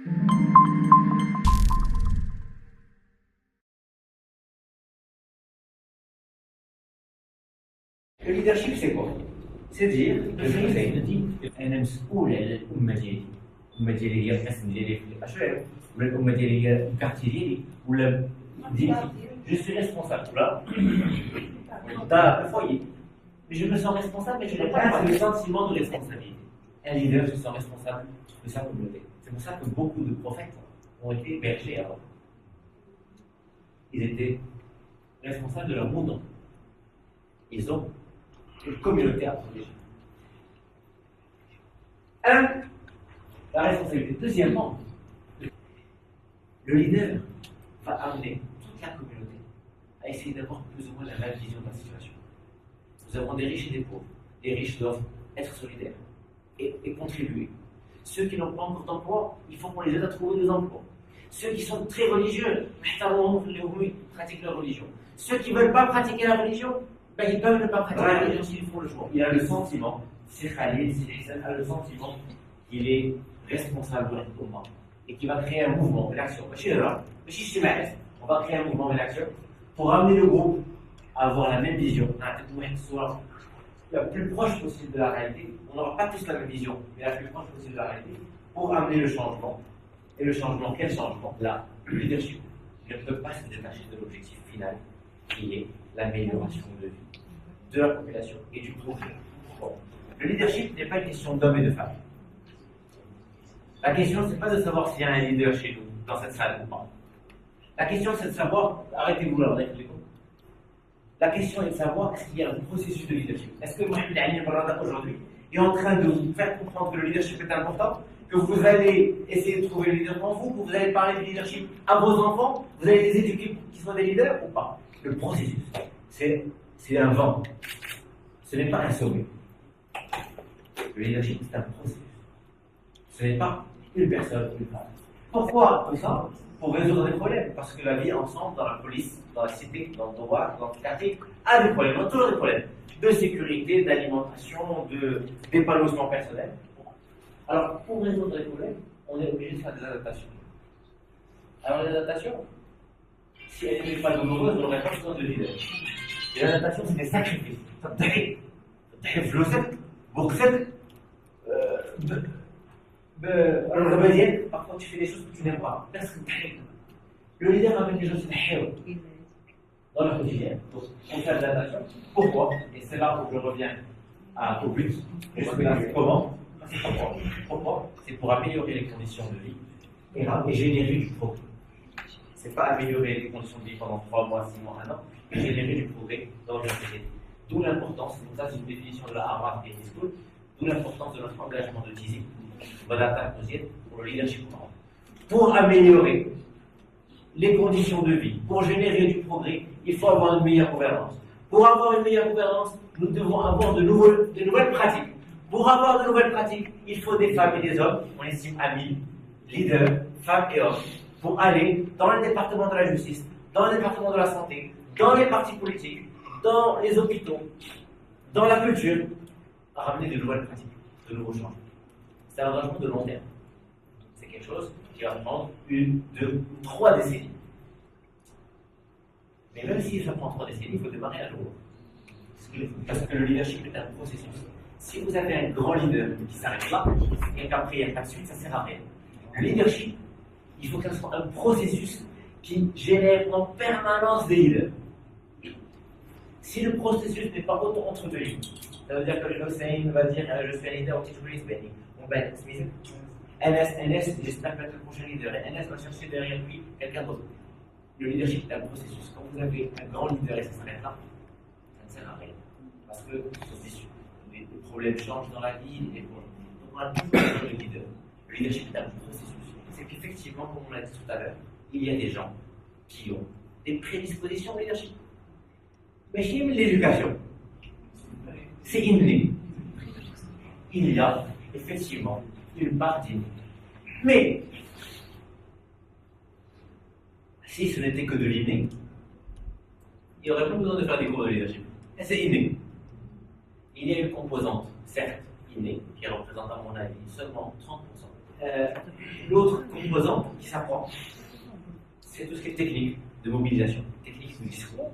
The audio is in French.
Le leadership, c'est quoi? C'est dire que أنا مسؤول على الأمة ديالي، الأمة ديالي هي القسم ديالي في الأشراف، ولا الأمة ديالي هي الكارتي ديالي، ولا ديالي. Je suis responsable, là. Dans le foyer. Mais je me sens responsable, mais je n'ai pas le sentiment de responsabilité. Un leader se sent responsable de sa communauté. C'est pour ça que beaucoup de prophètes ont été bergers avant. Ils étaient responsables de leur monde. Ils ont une communauté à protéger. Un, la responsabilité. Deuxièmement, le leader va amener toute la communauté à essayer d'avoir plus ou moins la même vision de la situation. Nous avons des riches et des pauvres. Les riches doivent être solidaires et contribuer. Ceux qui n'ont pas encore d'emploi, il faut qu'on les aide à trouver des emplois. Ceux qui sont très religieux, pratiquent leur religion. Ceux qui ne veulent pas pratiquer la religion, ben, ils peuvent ne pas pratiquer la religion s'ils font le choix. Il a le sentiment, c'est Khalil, c'est a le sentiment qu'il est responsable de l'Ummah et qu'il va créer un mouvement, une action. On va créer un mouvement, une action pour amener le groupe à avoir la même vision, soit la plus proche possible de la réalité. On n'aura pas tous la même vision, mais la plus proche possible de la réalité pour amener le changement. Et le changement, quel changement? Là, le leadership ne peut pas se détacher de l'objectif final qui est l'amélioration de vie de la population et du progrès. Bon. Le leadership n'est pas une question d'hommes et de femmes. La question, c'est pas de savoir s'il y a un leader chez nous, dans cette salle ou pas. La question, c'est de savoir, arrêtez-vous là, la question est de savoir est-ce qu'il y a un processus de leadership. Est-ce que Mohamed Ali Barada aujourd'hui est en train de vous faire comprendre que le leadership est important, que vous allez essayer de trouver le leader en vous, que vous allez parler de leadership à vos enfants, vous allez les éduquer pour qu'ils soient des leaders ou pas? Le processus, c'est un vent. Ce n'est pas un sommet. Le leadership, c'est un processus. Ce n'est pas une personne, une femme. Pourquoi tout ça? Pour résoudre des problèmes. Parce que la vie ensemble, dans la police, dans la cité, dans le droit, dans le quartier, a des problèmes. On a toujours des problèmes. De sécurité, d'alimentation, d'épanouissement personnel. Alors, pour résoudre les problèmes, on est obligé de faire des adaptations. Alors, les adaptations, si elles n'étaient pas douloureuses, on n'aurait pas besoin de leader. Les adaptations, c'est des sacrifices. Parfois tu fais des choses que tu n'aimes pas. Le leader amène les gens dans leur quotidien. Donc, on fait de l'adaptation. Pourquoi? Et c'est là où je reviens au but. Comment? Pourquoi? C'est pour améliorer les conditions de vie et générer du progrès. C'est pas améliorer les conditions de vie pendant 3 mois, 6 mois, 1 an, mais générer du progrès dans notre société. D'où l'importance, donc ça c'est une définition de la Harvard Business School, d'où l'importance de notre engagement de Tizi, pour le leadership moral. Pour améliorer les conditions de vie, pour générer du progrès, il faut avoir une meilleure gouvernance. Pour avoir une meilleure gouvernance, nous devons avoir de nouvelles pratiques. Pour avoir de nouvelles pratiques, il faut des femmes et des hommes, on estime amis, leaders, femmes et hommes, pour aller dans le département de la justice, dans le département de la santé, dans les partis politiques, dans les hôpitaux, dans la culture, à ramener de nouvelles pratiques, de nouveaux changements. C'est un engagement de long terme. C'est quelque chose qui va prendre 1, 2, 3 décennies. Mais même si ça prend 3 décennies, il faut démarrer à jour. Parce que le leadership est un processus. Si vous avez un grand leader qui s'arrête là, et qu'après il n'y a pas de suite, ça ne sert à rien. Le leadership, il faut que ce soit un processus qui génère en permanence des leaders. Si le processus n'est pas autant entretenu, ça veut dire que le Hussein va dire je suis un leader au titre de l'Isbani. On va être NS, j'espère que le prochain leader. NS va chercher derrière lui quelqu'un d'autre. Le leadership est un processus. Quand vous avez un grand leader et ça s'arrête là, ça ne sert à rien. Parce que les problèmes changent dans la vie, on a toujours besoin de leader. Le leadership est un processus. C'est qu'effectivement, comme on l'a dit tout à l'heure, il y a des gens qui ont des prédispositions au leadership. Mais chez l'éducation, c'est inné. Il y a effectivement une partie. Mais si ce n'était que de l'inné, il n'y aurait pas besoin de faire des cours de leadership. C'est inné. Il y a une composante, certes innée, qui représente à mon avis seulement 30%, L'autre composante qui s'apprend, c'est tout ce qui est technique de mobilisation, technique de discours.